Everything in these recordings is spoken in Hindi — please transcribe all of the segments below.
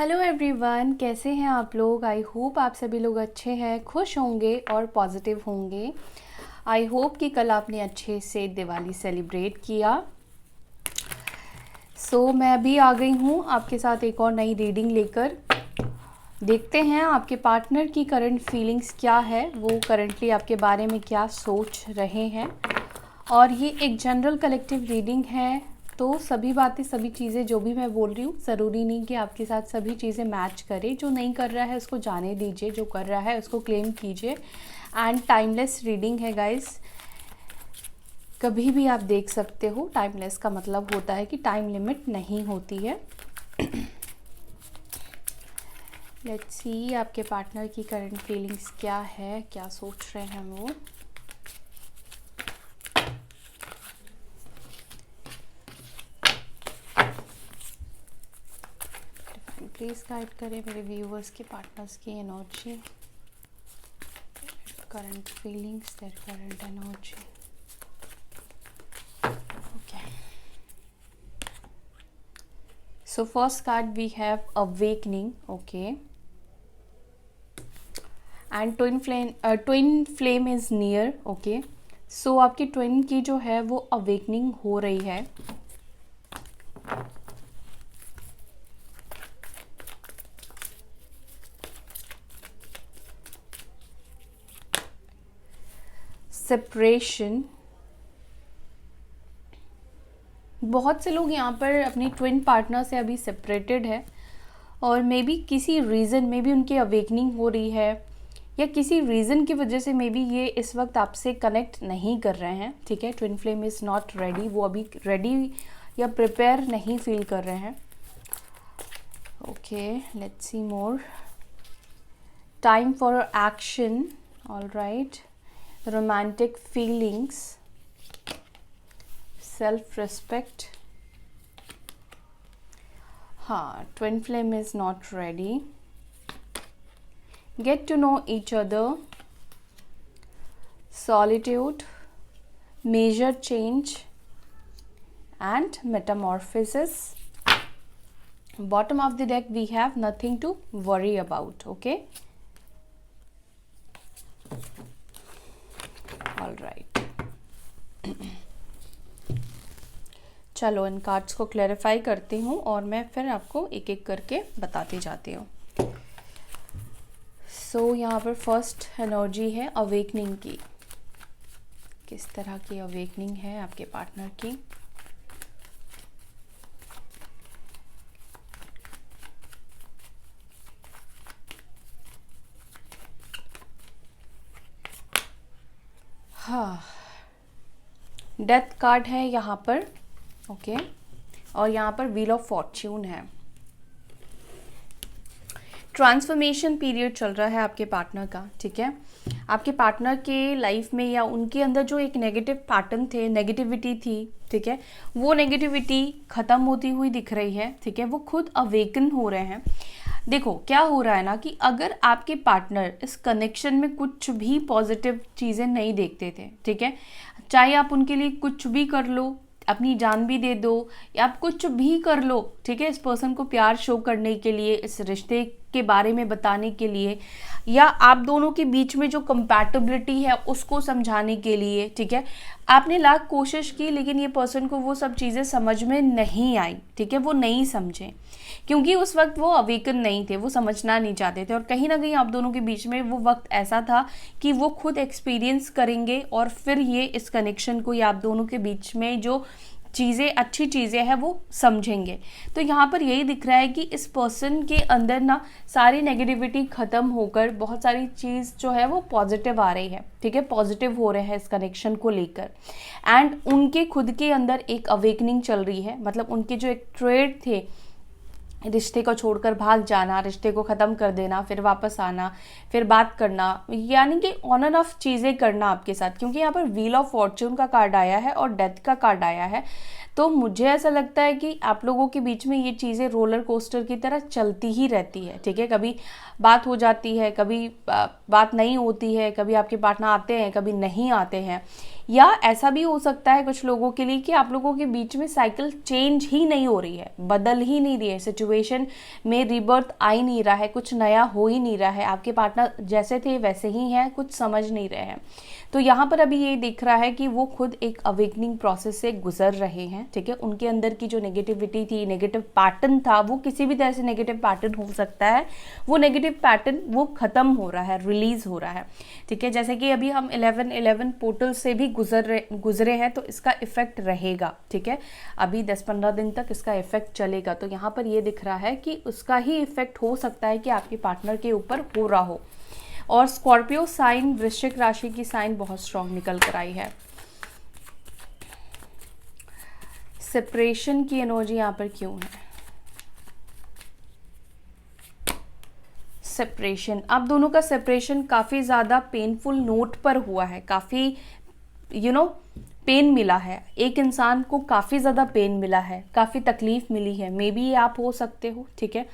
हेलो एवरीवन, कैसे हैं आप लोग। आई होप आप सभी लोग अच्छे हैं, खुश होंगे और पॉजिटिव होंगे। आई होप कि कल आपने अच्छे से दिवाली सेलिब्रेट किया। मैं अभी आ गई हूँ आपके साथ एक और नई रीडिंग लेकर। देखते हैं आपके पार्टनर की करंट फीलिंग्स क्या है, वो करंटली आपके बारे में क्या सोच रहे हैं। और ये एक जनरल कलेक्टिव रीडिंग है, तो सभी बातें सभी चीज़ें जो भी मैं बोल रही हूँ ज़रूरी नहीं कि आपके साथ सभी चीज़ें मैच करें। जो नहीं कर रहा है उसको जाने दीजिए, जो कर रहा है उसको क्लेम कीजिए। एंड टाइमलेस रीडिंग है गाइस, कभी भी आप देख सकते हो। टाइमलेस का मतलब होता है कि टाइम लिमिट नहीं होती है। लेट्स सी आपके पार्टनर की करंट फीलिंग्स क्या है, क्या सोच रहे हैं वो। प्लीज़ गाइड करें मेरे व्यूवर्स के पार्टनर्स की energy, current feelings, their current energy. Okay, so first card we have awakening. Okay, and twin flame is near. Okay, so आपकी ट्विन की जो है वो अवेकनिंग हो रही है। सेपरेशन, बहुत से लोग यहाँ पर अपनी ट्विन पार्टनर से अभी सेपरेटेड है और मे बी किसी रीज़न में भी उनकी अवेकनिंग हो रही है, या किसी रीज़न की वजह से मे बी ये इस वक्त आपसे कनेक्ट नहीं कर रहे हैं। ठीक है, twin flame is not ready, वो अभी रेडी या प्रिपेयर नहीं फील कर रहे हैं। Okay, let's see more. Time for action, all right. Romantic feelings, self respect. हाँ, twin flame is not ready. Get to know each other, solitude, major change and metamorphosis. Bottom of the deck we have nothing to worry about. Okay, all right. चलो इन कार्ड्स को क्लैरिफाई करती हूँ और मैं फिर आपको एक एक करके बताती जाती हूँ। यहाँ पर फर्स्ट एनर्जी है अवेकनिंग की। किस तरह की अवेकनिंग है आपके पार्टनर की। हाँ, डेथ कार्ड है यहाँ पर। ओके, और यहाँ पर व्हील ऑफ फॉर्च्यून है। ट्रांसफॉर्मेशन पीरियड चल रहा है आपके पार्टनर का। ठीक है, आपके पार्टनर के लाइफ में या उनके अंदर जो एक नेगेटिव पैटर्न थे, नेगेटिविटी थी, ठीक है, वो नेगेटिविटी ख़त्म होती हुई दिख रही है। ठीक है, वो खुद अवेकन हो रहे हैं। देखो क्या हो रहा है ना कि अगर आपके पार्टनर इस कनेक्शन में कुछ भी पॉजिटिव चीज़ें नहीं देखते थे, ठीक है, चाहे आप उनके लिए कुछ भी कर लो, अपनी जान भी दे दो या आप कुछ भी कर लो, ठीक है, इस पर्सन को प्यार शो करने के लिए, इस रिश्ते के बारे में बताने के लिए, या आप दोनों के बीच में जो कंपैटिबिलिटी है उसको समझाने के लिए, ठीक है, आपने लाख कोशिश की लेकिन ये पर्सन को वो सब चीज़ें समझ में नहीं आई। ठीक है, वो नहीं समझे क्योंकि उस वक्त वो अवेकन नहीं थे, वो समझना नहीं चाहते थे। और कहीं ना कहीं आप दोनों के बीच में वो वक्त ऐसा था कि वो खुद एक्सपीरियंस करेंगे और फिर ये इस कनेक्शन को या आप दोनों के बीच में जो चीज़ें, अच्छी चीज़ें हैं वो समझेंगे। तो यहाँ पर यही दिख रहा है कि इस पर्सन के अंदर ना सारी नेगेटिविटी ख़त्म होकर बहुत सारी चीज़ जो है वो पॉजिटिव आ रही है। ठीक है, पॉजिटिव हो रहे हैं इस कनेक्शन को लेकर। एंड उनके खुद के अंदर एक अवेकनिंग चल रही है, मतलब उनके जो एक ट्रेड थे, रिश्ते को छोड़कर भाग जाना, रिश्ते को ख़त्म कर देना, फिर वापस आना, फिर बात करना, यानी कि ऑन एंड ऑफ चीज़ें करना आपके साथ। क्योंकि यहाँ पर व्हील ऑफ फॉर्च्यून का कार्ड आया है और डेथ का कार्ड आया है, तो मुझे ऐसा लगता है कि आप लोगों के बीच में ये चीज़ें रोलर कोस्टर की तरह चलती ही रहती है। ठीक है, कभी बात हो जाती है, कभी बात नहीं होती है, कभी आपके पार्टनर आते हैं, कभी नहीं आते हैं। या ऐसा भी हो सकता है कुछ लोगों के लिए कि आप लोगों के बीच में साइकिल चेंज ही नहीं हो रही है, बदल ही नहीं रही है, सिचुएशन में रिबर्थ आ ही नहीं रहा है, कुछ नया हो ही नहीं रहा है, आपके पार्टनर जैसे थे वैसे ही हैं, कुछ समझ नहीं रहे हैं। तो यहाँ पर अभी ये दिख रहा है कि वो खुद एक अवेकनिंग प्रोसेस से गुजर रहे हैं, ठीक है। उनके अंदर की जो नेगेटिविटी थी, नेगेटिव पैटर्न था, वो किसी भी तरह से नेगेटिव पैटर्न हो सकता है, वो नेगेटिव पैटर्न वो खत्म हो रहा है, रिलीज हो रहा है, ठीक है। जैसे कि अभी हम 11/11 पोर्टल से भी गुजरे हैं, तो इसका इफेक्ट रहेगा, ठीक है। अभी 10-15 दिन तक इसका इफेक्ट चलेगा। तो यहाँ पर ये दिख रहा है कि उसका ही इफेक्ट हो सकता है कि आपके पार्टनर के ऊपर हो रहा हो। और स्कॉर्पियो साइन, वृश्चिक राशि की साइन बहुत स्ट्रांग निकल कर आई है। सेपरेशन की एनर्जी यहाँ पर क्यों है? सेपरेशन, आप दोनों का सेपरेशन काफ़ी ज़्यादा पेनफुल नोट पर हुआ है, काफ़ी पेन मिला है, एक इंसान को काफ़ी ज़्यादा पेन मिला है, काफ़ी तकलीफ मिली है, मे बी आप हो सकते हो, ठीक है।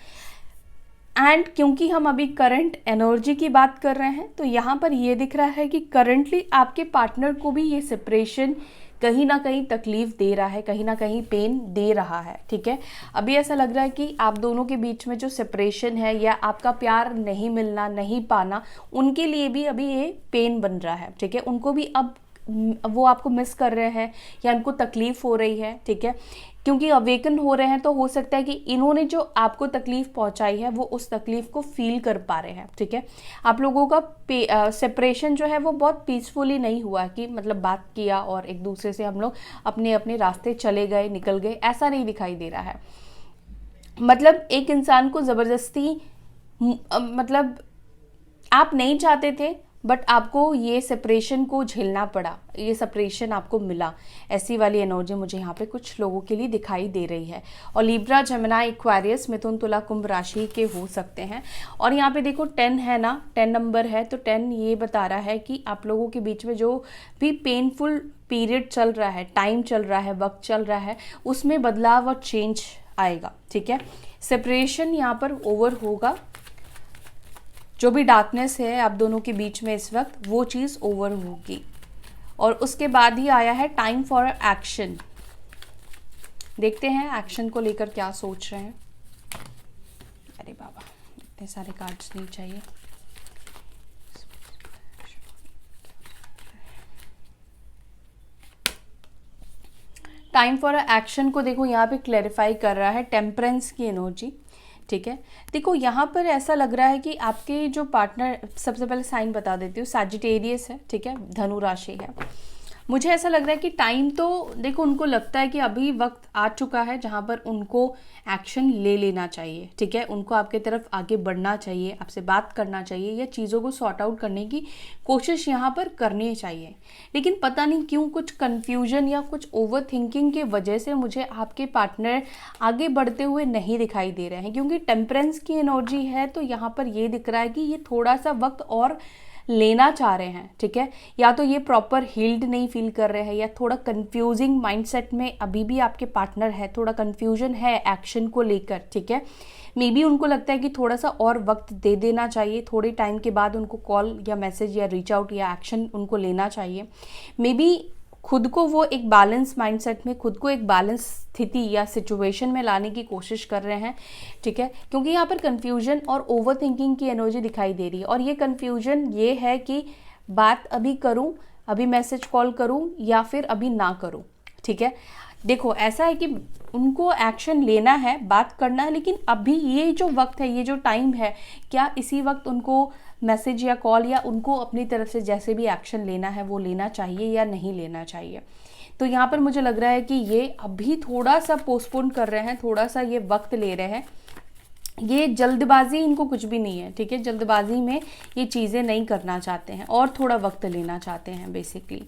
एंड क्योंकि हम अभी करंट एनर्जी की बात कर रहे हैं, तो यहाँ पर ये दिख रहा है कि करंटली आपके पार्टनर को भी ये सेपरेशन कहीं ना कहीं तकलीफ दे रहा है, कहीं ना कहीं पेन दे रहा है, ठीक है। अभी ऐसा लग रहा है कि आप दोनों के बीच में जो सेपरेशन है या आपका प्यार नहीं मिलना, नहीं पाना, उनके लिए भी अभी ये पेन बन रहा है, ठीक है। उनको भी अब वो आपको मिस कर रहे हैं या उनको तकलीफ हो रही है, ठीक है। क्योंकि अवेकन हो रहे हैं, तो हो सकता है कि इन्होंने जो आपको तकलीफ पहुंचाई है वो उस तकलीफ को फील कर पा रहे हैं, ठीक है। आप लोगों का सेपरेशन जो है वो बहुत पीसफुली नहीं हुआ कि मतलब बात किया और एक दूसरे से हम लोग अपने अपने रास्ते चले गए, निकल गए, ऐसा नहीं दिखाई दे रहा है। मतलब एक इंसान को ज़बरदस्ती, मतलब आप नहीं चाहते थे बट आपको ये सेपरेशन को झेलना पड़ा, ये सेपरेशन आपको मिला, ऐसी वाली एनर्जी मुझे यहाँ पे कुछ लोगों के लिए दिखाई दे रही है। और लिब्रा, जेमिनी, एक्वेरियस, मिथुन, तुला, कुंभ राशि के हो सकते हैं। और यहाँ पे देखो 10 है ना, 10 नंबर है, तो 10 ये बता रहा है कि आप लोगों के बीच में जो भी पेनफुल पीरियड चल रहा है, टाइम चल रहा है, वक्त चल रहा है, उसमें बदलाव और चेंज आएगा, ठीक है। सेपरेशन यहाँ पर ओवर होगा, जो भी डार्कनेस है आप दोनों के बीच में इस वक्त, वो चीज़ ओवर होगी। और उसके बाद ही आया है टाइम फॉर एक्शन। देखते हैं एक्शन को लेकर क्या सोच रहे हैं। अरे बाबा, इतने सारे कार्ड्स नहीं चाहिए। टाइम फॉर एक्शन को देखो यहाँ पे क्लैरिफाई कर रहा है टेम्परेंस की एनर्जी, ठीक है। देखो यहाँ पर ऐसा लग रहा है कि आपके जो पार्टनर, सबसे पहले साइन बता देती हूँ, सैजिटेरियस है, ठीक है, धनु राशि है। मुझे ऐसा लग रहा है कि टाइम तो देखो उनको लगता है कि अभी वक्त आ चुका है जहाँ पर उनको एक्शन ले लेना चाहिए, ठीक है। उनको आपके तरफ आगे बढ़ना चाहिए, आपसे बात करना चाहिए या चीज़ों को सॉर्ट आउट करने की कोशिश यहाँ पर करनी चाहिए। लेकिन पता नहीं क्यों कुछ कन्फ्यूजन या कुछ ओवर थिंकिंग की वजह से मुझे आपके पार्टनर आगे बढ़ते हुए नहीं दिखाई दे रहे हैं, क्योंकि टेम्परेंस की एनर्जी है। तो यहाँ पर ये दिख रहा है कि ये थोड़ा सा वक्त और लेना चाह रहे हैं, ठीक है। या तो ये प्रॉपर हील्ड नहीं फील कर रहे हैं, या थोड़ा कंफ्यूजिंग माइंडसेट में अभी भी आपके पार्टनर है, थोड़ा कंफ्यूजन है एक्शन को लेकर, ठीक है। मे बी उनको लगता है कि थोड़ा सा और वक्त दे देना चाहिए, थोड़े टाइम के बाद उनको कॉल या मैसेज या रीच आउट या एक्शन उनको लेना चाहिए। मे बी खुद को वो एक बैलेंस माइंडसेट में, खुद को एक बैलेंस स्थिति या सिचुएशन में लाने की कोशिश कर रहे हैं, ठीक है। क्योंकि यहाँ पर कंफ्यूजन और ओवर थिंकिंग की एनर्जी दिखाई दे रही है। और ये कंफ्यूजन ये है कि बात अभी करूँ, अभी मैसेज कॉल करूँ या फिर अभी ना करूँ, ठीक है। देखो ऐसा है कि उनको एक्शन लेना है, बात करना है, लेकिन अभी ये जो वक्त है, ये जो टाइम है, क्या इसी वक्त उनको मैसेज या कॉल या उनको अपनी तरफ से जैसे भी एक्शन लेना है वो लेना चाहिए या नहीं लेना चाहिए। तो यहाँ पर मुझे लग रहा है कि ये अभी थोड़ा सा पोस्टपोन कर रहे हैं, थोड़ा सा ये वक्त ले रहे हैं। ये जल्दबाजी इनको कुछ भी नहीं है, ठीक है। जल्दबाजी में ये चीज़ें नहीं करना चाहते हैं और थोड़ा वक्त लेना चाहते हैं बेसिकली।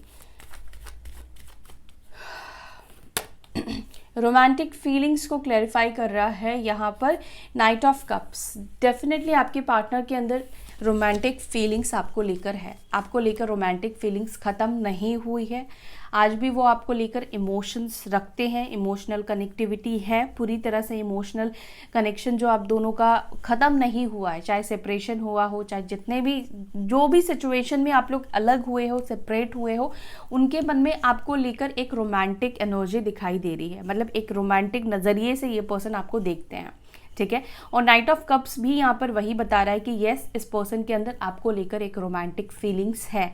रोमांटिक फीलिंग्स को क्लैरिफाई कर रहा है यहाँ पर नाइट ऑफ कप्स। डेफिनेटली आपके पार्टनर के अंदर रोमांटिक फीलिंग्स आपको लेकर है, आपको लेकर रोमांटिक फीलिंग्स ख़त्म नहीं हुई है। आज भी वो आपको लेकर इमोशंस रखते हैं, इमोशनल कनेक्टिविटी है, पूरी तरह से इमोशनल कनेक्शन जो आप दोनों का ख़त्म नहीं हुआ है, चाहे सेपरेशन हुआ हो, चाहे जितने भी जो भी सिचुएशन में आप लोग अलग हुए हो, सेपरेट हुए हो, उनके मन में आपको लेकर एक रोमांटिक एनर्जी दिखाई दे रही है, मतलब एक रोमांटिक नज़रिए से ये पर्सन आपको देखते हैं, ठीक है। और नाइट ऑफ कप्स भी यहाँ पर वही बता रहा है कि यस, इस पर्सन के अंदर आपको लेकर एक रोमांटिक फीलिंग्स है।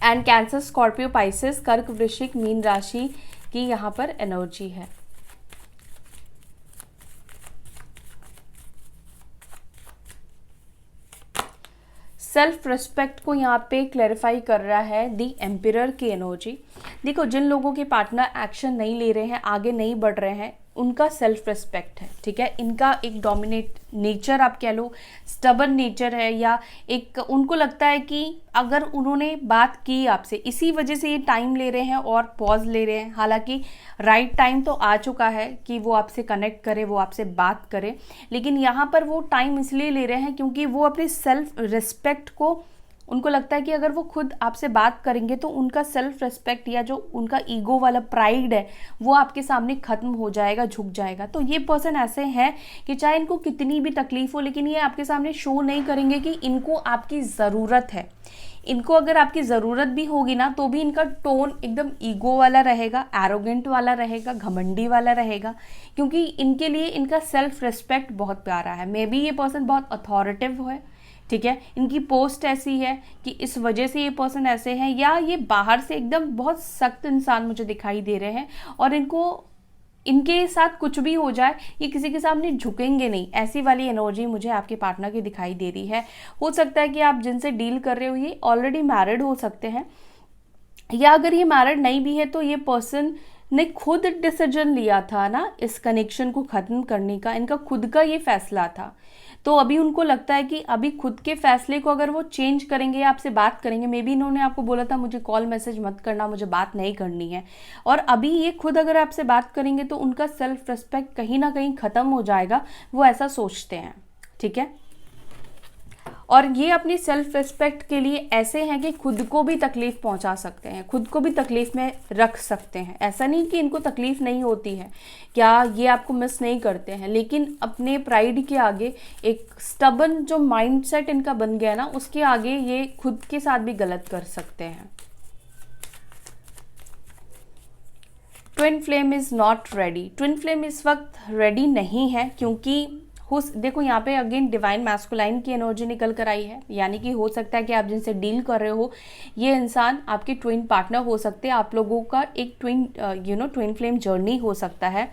एंड कैंसर, स्कॉर्पियो, पाइसेस, कर्क, वृश्चिक, मीन राशि की यहाँ पर एनर्जी है। सेल्फ रिस्पेक्ट को यहाँ पे क्लैरिफाई कर रहा है दी एम्पिरर की एनर्जी। देखो, जिन लोगों के पार्टनर एक्शन नहीं ले रहे हैं, आगे नहीं बढ़ रहे हैं, उनका सेल्फ रिस्पेक्ट है, ठीक है। इनका एक डोमिनेट नेचर आप कह लो, स्टबर्न नेचर है, या एक उनको लगता है कि अगर उन्होंने बात की आपसे, इसी वजह से ये टाइम ले रहे हैं और पॉज ले रहे हैं। हालांकि राइट टाइम तो आ चुका है कि वो आपसे कनेक्ट करे, वो आपसे बात करे, लेकिन यहाँ पर वो टाइम इसलिए ले रहे हैं क्योंकि वो अपनी सेल्फ रिस्पेक्ट को, उनको लगता है कि अगर वो खुद आपसे बात करेंगे तो उनका सेल्फ रिस्पेक्ट या जो उनका ईगो वाला प्राइड है वो आपके सामने ख़त्म हो जाएगा, झुक जाएगा। तो ये पर्सन ऐसे हैं कि चाहे इनको कितनी भी तकलीफ हो, लेकिन ये आपके सामने शो नहीं करेंगे कि इनको आपकी ज़रूरत है। इनको अगर आपकी ज़रूरत भी होगी ना, तो भी इनका टोन एकदम ईगो वाला रहेगा, एरोगेंट वाला रहेगा, घमंडी वाला रहेगा, क्योंकि इनके लिए इनका सेल्फ रिस्पेक्ट बहुत प्यारा है। मे बी ये पर्सन बहुत अथॉरिटिव है, ठीक है, इनकी पोस्ट ऐसी है कि इस वजह से ये पर्सन ऐसे हैं, या ये बाहर से एकदम बहुत सख्त इंसान मुझे दिखाई दे रहे हैं, और इनको इनके साथ कुछ भी हो जाए ये किसी के सामने झुकेंगे नहीं, ऐसी वाली एनर्जी मुझे आपके पार्टनर की दिखाई दे रही है। हो सकता है कि आप जिनसे डील कर रहे हो ये ऑलरेडी मैरिड हो सकते हैं, या अगर ये मैरिड नहीं भी है तो ये पर्सन ने खुद डिसीजन लिया था ना इस कनेक्शन को ख़त्म करने का, इनका खुद का ये फैसला था। तो अभी उनको लगता है कि अभी खुद के फैसले को अगर वो चेंज करेंगे या आपसे बात करेंगे, मे बी इन्होंने आपको बोला था मुझे कॉल मैसेज मत करना, मुझे बात नहीं करनी है, और अभी ये खुद अगर आपसे बात करेंगे तो उनका सेल्फ रिस्पेक्ट कहीं ना कहीं ख़त्म हो जाएगा, वो ऐसा सोचते हैं, ठीक है। और ये अपनी सेल्फ रिस्पेक्ट के लिए ऐसे हैं कि खुद को भी तकलीफ़ पहुंचा सकते हैं, खुद को भी तकलीफ़ में रख सकते हैं। ऐसा नहीं कि इनको तकलीफ़ नहीं होती है, क्या ये आपको मिस नहीं करते हैं, लेकिन अपने प्राइड के आगे, एक स्टबन जो माइंडसेट इनका बन गया ना, उसके आगे ये खुद के साथ भी गलत कर सकते हैं। Twin flame is not ready. Twin flame इस वक्त रेडी नहीं है, क्योंकि देखो यहाँ पे अगेन डिवाइन मैस्कुलाइन की एनर्जी निकल कर आई है, यानी कि हो सकता है कि आप जिनसे डील कर रहे हो ये इंसान आपके ट्विन पार्टनर हो सकते हैं, आप लोगों का एक ट्विन फ्लेम जर्नी हो सकता है।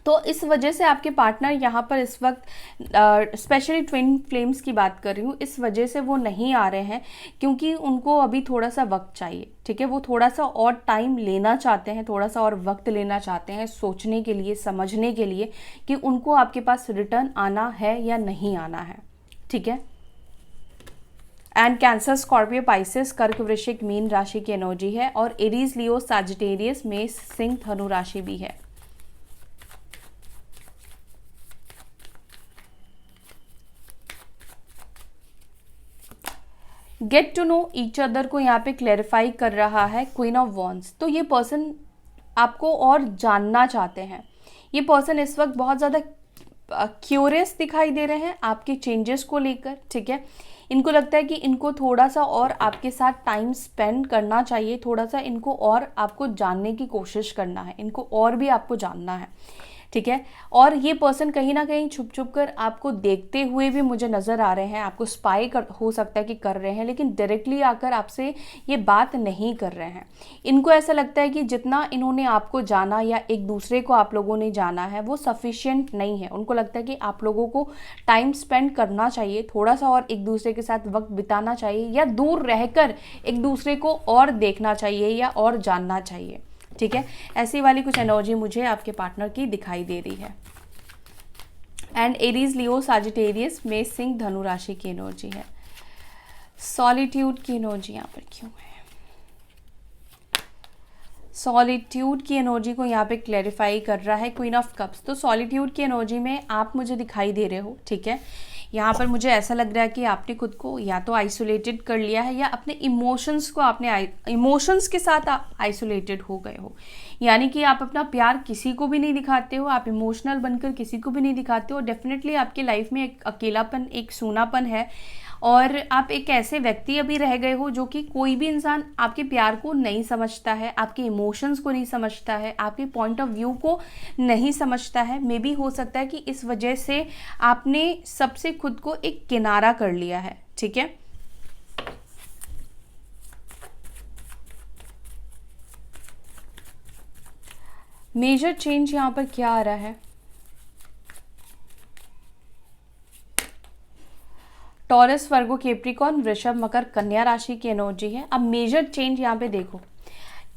तो इस वजह से आपके पार्टनर यहाँ पर इस वक्त स्पेशली ट्विन फ्लेम्स की बात कर रही हूँ, इस वजह से वो नहीं आ रहे हैं क्योंकि उनको अभी थोड़ा सा वक्त चाहिए, ठीक है। वो थोड़ा सा और टाइम लेना चाहते हैं, थोड़ा सा और वक्त लेना चाहते हैं सोचने के लिए, समझने के लिए कि उनको आपके पास रिटर्न आना है या नहीं आना है, ठीक है। एंड कैंसर, स्कॉर्पियो, पाइसेस, कर्क, वृश्चिक, मीन राशि की एनर्जी है, और एरीज, लियो, सैजिटेरियस, मेष, सिंह, धनु राशि भी है। Get to know each other को यहाँ पे क्लैरिफाई कर रहा है क्वीन ऑफ वॉन्ड्स। तो ये पर्सन आपको और जानना चाहते हैं, ये पर्सन इस वक्त बहुत ज़्यादा क्यूरियस दिखाई दे रहे हैं आपके चेंजेस को लेकर, ठीक है। इनको लगता है कि इनको थोड़ा सा और आपके साथ टाइम स्पेंड करना चाहिए, थोड़ा सा इनको और आपको जानने की कोशिश करना है, इनको और भी आपको जानना है, ठीक है। और ये पर्सन कहीं ना कहीं छुप छुप कर आपको देखते हुए भी मुझे नज़र आ रहे हैं, आपको स्पाई हो सकता है कि कर रहे हैं, लेकिन डायरेक्टली आकर आपसे ये बात नहीं कर रहे हैं। इनको ऐसा लगता है कि जितना इन्होंने आपको जाना या एक दूसरे को आप लोगों ने जाना है वो सफिशिएंट नहीं है। उनको लगता है कि आप लोगों को टाइम स्पेंड करना चाहिए, थोड़ा सा और एक दूसरे के साथ वक्त बिताना चाहिए, या दूर रहकर एक दूसरे को और देखना चाहिए या और जानना चाहिए, ठीक है। ऐसी वाली कुछ एनर्जी मुझे आपके पार्टनर की दिखाई दे रही है। एंड एरीज, लियो, सैजिटेरियस, मेष, सिंह, धनु राशि की एनर्जी है। सॉलिट्यूड की एनर्जी यहाँ पर क्यों है? सॉलिट्यूड की एनर्जी को यहाँ पे क्लैरिफाई कर रहा है क्वीन ऑफ कप्स। तो सॉलिट्यूड की एनर्जी में आप मुझे दिखाई दे रहे हो, ठीक है। यहाँ पर मुझे ऐसा लग रहा है कि आपने खुद को या तो आइसोलेटेड कर लिया है या अपने इमोशंस को आपने इमोशंस के साथ आप आइसोलेटेड हो गए हो। यानी कि आप अपना प्यार किसी को भी नहीं दिखाते हो, आप इमोशनल बनकर किसी को भी नहीं दिखाते हो। डेफिनेटली आपकी लाइफ में एक अकेलापन, एक सूनापन है और आप एक ऐसे व्यक्ति अभी रह गए हो जो कि कोई भी इंसान आपके प्यार को नहीं समझता है, आपके इमोशंस को नहीं समझता है, आपके पॉइंट ऑफ व्यू को नहीं समझता है। मे बी हो सकता है कि इस वजह से आपने सबसे खुद को एक किनारा कर लिया है। ठीक है, मेजर चेंज यहाँ पर क्या आ रहा है? टॉरस, वर्गो, कैप्रिकॉर्न, वृषभ, मकर, कन्या राशि की एनर्जी है। अब मेजर चेंज यहाँ पे देखो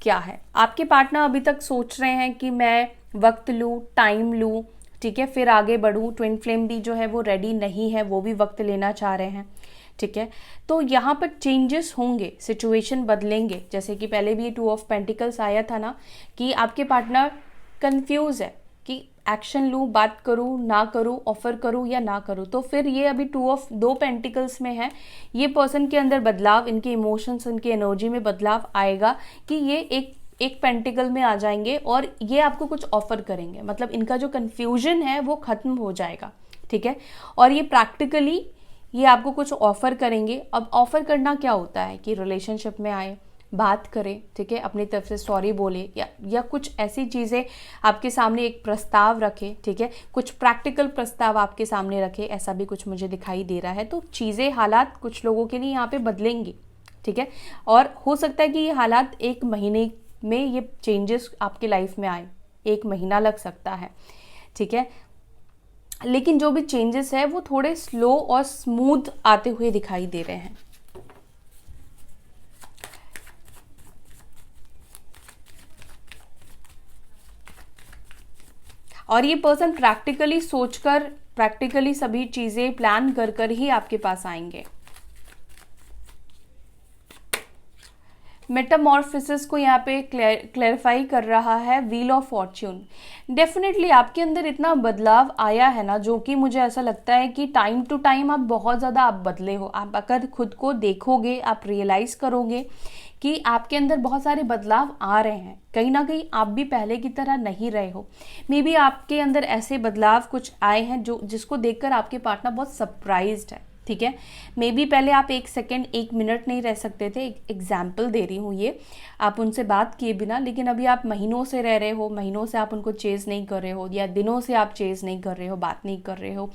क्या है। आपके पार्टनर अभी तक सोच रहे हैं कि मैं वक्त लूँ, टाइम लूँ, ठीक है, फिर आगे बढ़ूँ। ट्विन फ्लेम भी जो है वो रेडी नहीं है, वो भी वक्त लेना चाह रहे हैं। ठीक है, तो यहाँ पर चेंजेस होंगे, सिचुएशन बदलेंगे। जैसे कि पहले भी 2 ऑफ पेंटिकल्स आया था ना कि आपके पार्टनर कंफ्यूज है कि एक्शन लूँ, बात करूँ, ना करूँ, ऑफर करूँ या ना करूँ। तो फिर ये अभी 2 पेंटिकल्स में है। ये पर्सन के अंदर बदलाव, इनके इमोशंस, इनकी एनर्जी में बदलाव आएगा कि ये एक पेंटिकल में आ जाएंगे और ये आपको कुछ ऑफर करेंगे। मतलब इनका जो कन्फ्यूजन है वो खत्म हो जाएगा। ठीक है, और ये प्रैक्टिकली ये आपको कुछ ऑफर करेंगे। अब ऑफर करना क्या होता है कि रिलेशनशिप में आए, बात करें, ठीक है, अपनी तरफ से सॉरी बोले या कुछ ऐसी चीज़ें आपके सामने एक प्रस्ताव रखे। ठीक है, कुछ प्रैक्टिकल प्रस्ताव आपके सामने रखे, ऐसा भी कुछ मुझे दिखाई दे रहा है। तो चीज़ें, हालात कुछ लोगों के लिए यहाँ पे बदलेंगी। ठीक है, और हो सकता है कि ये हालात 1 महीने में ये चेंजेस आपके लाइफ में आए, 1 महीना लग सकता है। ठीक है, लेकिन जो भी चेंजेस है वो थोड़े स्लो और स्मूथ आते हुए दिखाई दे रहे हैं। और ये पर्सन प्रैक्टिकली सोचकर, प्रैक्टिकली सभी चीज़ें प्लान कर कर ही आपके पास आएंगे। मेटामॉर्फोसिस को यहाँ पे क्लैरिफाई कर रहा है व्हील ऑफ फॉर्च्यून। डेफिनेटली आपके अंदर इतना बदलाव आया है ना, जो कि मुझे ऐसा लगता है कि टाइम टू टाइम आप बहुत ज़्यादा आप बदले हो। आप अगर खुद को देखोगे, आप रियलाइज़ करोगे कि आपके अंदर बहुत सारे बदलाव आ रहे हैं। कहीं ना कहीं आप भी पहले की तरह नहीं रहे हो। मे बी आपके अंदर ऐसे बदलाव कुछ आए हैं जो जिसको देखकर आपके पार्टनर बहुत सरप्राइज्ड है। ठीक है, मे बी पहले आप 1 सेकेंड 1 मिनट नहीं रह सकते थे। एक एग्जाम्पल दे रही हूँ ये, आप उनसे बात किए बिना, लेकिन अभी आप महीनों से रह रहे हो, महीनों से आप उनको चेज़ नहीं कर रहे हो, या दिनों से आप चेज़ नहीं कर रहे हो, बात नहीं कर रहे हो,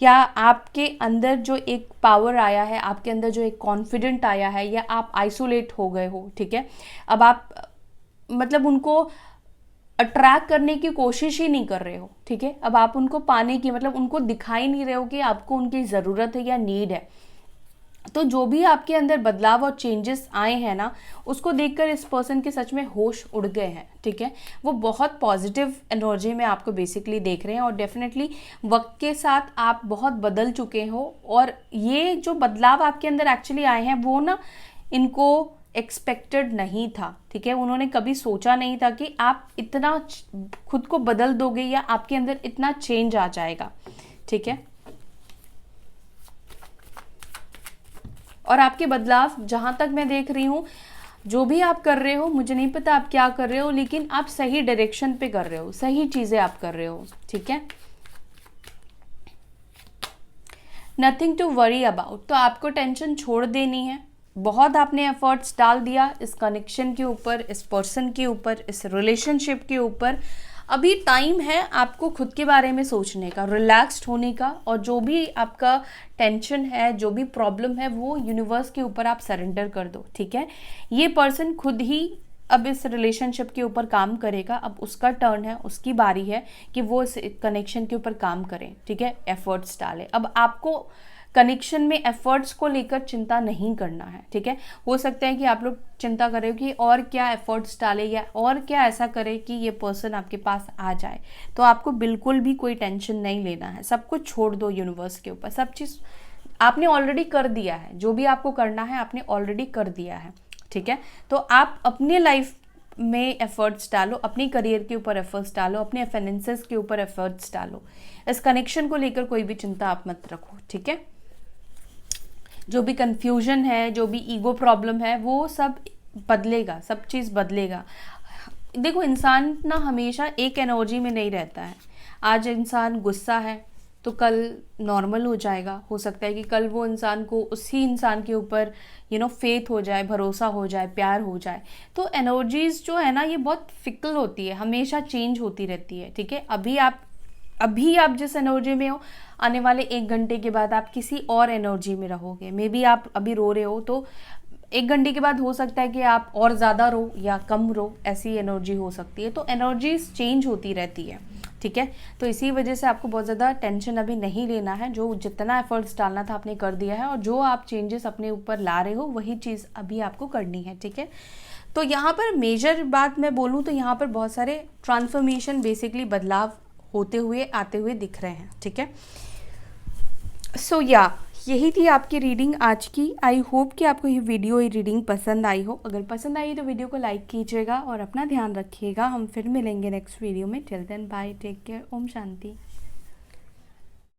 या आपके अंदर जो एक पावर आया है, आपके अंदर जो एक कॉन्फिडेंट आया है, या आप आइसोलेट हो गए हो। ठीक है, अब आप मतलब उनको अट्रैक्ट करने की कोशिश ही नहीं कर रहे हो। ठीक है, अब आप उनको पाने की, मतलब उनको दिखाई नहीं रहे हो कि आपको उनकी ज़रूरत है या नीड है। तो जो भी आपके अंदर बदलाव और चेंजेस आए हैं ना, उसको देखकर इस पर्सन के सच में होश उड़ गए हैं। ठीक है, वो बहुत पॉजिटिव एनर्जी में आपको बेसिकली देख रहे हैं और डेफिनेटली वक्त के साथ आप बहुत बदल चुके हो। और ये जो बदलाव आपके अंदर एक्चुअली आए हैं वो ना इनको एक्सपेक्टेड नहीं था। ठीक है, उन्होंने कभी सोचा नहीं था कि आप इतना खुद को बदल दोगे या आपके अंदर इतना चेंज आ जाएगा। ठीक है, और आपके बदलाव जहां तक मैं देख रही हूं, जो भी आप कर रहे हो, मुझे नहीं पता आप क्या कर रहे हो, लेकिन आप सही डायरेक्शन पे कर रहे हो, सही चीजें आप कर रहे हो। ठीक है, नथिंग टू वरी अबाउट। तो आपको टेंशन छोड़ देनी है। बहुत आपने एफर्ट्स डाल दिया इस कनेक्शन के ऊपर, इस पर्सन के ऊपर, इस रिलेशनशिप के ऊपर। अभी टाइम है आपको खुद के बारे में सोचने का, रिलैक्स्ड होने का, और जो भी आपका टेंशन है, जो भी प्रॉब्लम है, वो यूनिवर्स के ऊपर आप सरेंडर कर दो। ठीक है, ये पर्सन खुद ही अब इस रिलेशनशिप के ऊपर काम करेगा। अब उसका टर्न है, उसकी बारी है कि वो इस कनेक्शन के ऊपर काम करें। ठीक है, एफर्ट्स डालें। अब आपको कनेक्शन में एफर्ट्स को लेकर चिंता नहीं करना है। ठीक है, हो सकता है कि आप लोग चिंता करें कि और क्या एफर्ट्स डालें या और क्या ऐसा करें कि ये पर्सन आपके पास आ जाए। तो आपको बिल्कुल भी कोई टेंशन नहीं लेना है, सब कुछ छोड़ दो यूनिवर्स के ऊपर। सब चीज़ आपने ऑलरेडी कर दिया है, जो भी आपको करना है आपने ऑलरेडी कर दिया है। ठीक है, तो आप अपने लाइफ में एफर्ट्स डालो, अपनी करियर के ऊपर एफर्ट्स डालो, अपने फाइनेंसेस के ऊपर एफर्ट्स डालो। इस कनेक्शन को लेकर कोई भी चिंता आप मत रखो, ठीक है। जो भी कंफ्यूजन है, जो भी ईगो प्रॉब्लम है, वो सब बदलेगा, सब चीज़ बदलेगा। देखो इंसान ना हमेशा एक एनर्जी में नहीं रहता है। आज इंसान गुस्सा है तो कल नॉर्मल हो जाएगा, हो सकता है कि कल वो इंसान को उसी इंसान के ऊपर फेथ हो जाए, भरोसा हो जाए, प्यार हो जाए। तो एनर्जीज जो है ना ये बहुत फिकल होती है, हमेशा चेंज होती रहती है, ठीक है। अभी आप जिस एनर्जी में हो, आने वाले 1 घंटे के बाद आप किसी और एनर्जी में रहोगे। मे बी आप अभी रो रहे हो तो 1 घंटे के बाद हो सकता है कि आप और ज़्यादा रो या कम रो, ऐसी एनर्जी हो सकती है। तो एनर्जीज चेंज होती रहती है, ठीक है। तो इसी वजह से आपको बहुत ज़्यादा टेंशन अभी नहीं लेना है। जो जितना एफर्ट्स डालना था आपने कर दिया है, और जो आप चेंजेस अपने ऊपर ला रहे हो वही चीज़ अभी आपको करनी है, ठीक है। तो यहाँ पर मेजर बात मैं बोलूँ तो यहाँ पर बहुत सारे ट्रांसफॉर्मेशन, बेसिकली बदलाव होते हुए आते हुए दिख रहे हैं, ठीक है। सो यही थी आपकी रीडिंग आज की। आई होप कि आपको ये वीडियो, ये रीडिंग पसंद आई हो। अगर पसंद आई तो वीडियो को लाइक कीजिएगा और अपना ध्यान रखिएगा। हम फिर मिलेंगे नेक्स्ट वीडियो में। Till then bye, take care, Om शांति।